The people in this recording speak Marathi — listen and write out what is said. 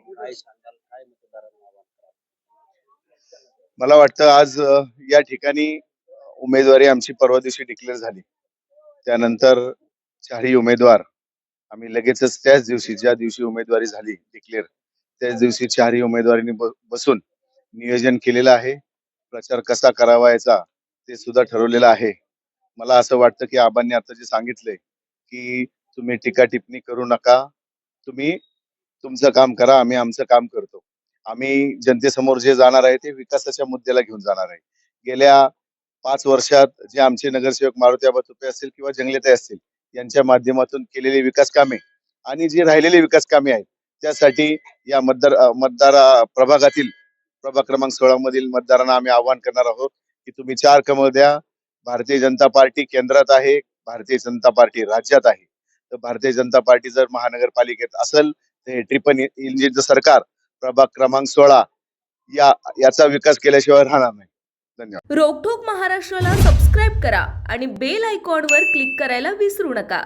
काय सांगाल? काय मतदारांना आव्हान कराल? मला वाटतं आज या ठिकाणी उमेदवारी आमची परवा दिवशी डिक्लेअर झाली. त्यानंतर चारही उमेदवार आम्ही लगेचच त्याच दिवशी ज्या दिवशी उमेदवारी झाली डिक्लेअर त्याच दिवशी चारही उमेदवारांनी बसून नियोजन केलेलं आहे. प्रचार कसा करावा याचा ते सुद्धा ठरवलेलं आहे. मला असं वाटतं की आबांनी आता जे सांगितलंय की तुम्ही टीका टिप्पणी करू नका. तुम्ही तुमचं काम करा, आम्ही आमचं काम करतो. आम्ही जनतेसमोर जे जाणार आहे ते विकासाच्या मुद्द्याला घेऊन जाणार आहे. गेल्या 5 वर्षात जे आमचे नगरसेवक मारुती तुपे असतील किंवा जंगलेताई असतील यांच्या माध्यमातून केलेली विकास कामे आणि जी राहिलेली विकास कामे आहेत त्यासाठी या मतदार प्रभागातील प्रभाग क्रमांक 16 मधील मतदारांना आम्ही आवाहन करणार आहोत की तुम्ही 4 कमळ द्या. भारतीय जनता पार्टी केंद्रात आहे, भारतीय जनता पार्टी राज्यात आहे. तर भारतीय जनता पार्टी जर महानगरपालिकेत असेल तर हे ट्रिपल इंजिनचं सरकार प्रभाग क्रमांक 16 याचा विकास केल्याशिवाय राहणार नाही. धन्यवाद. रोकठोक महाराष्ट्राला सबस्क्राईब करा आणि बेल आयकॉनवर क्लिक करायला विसरू नका.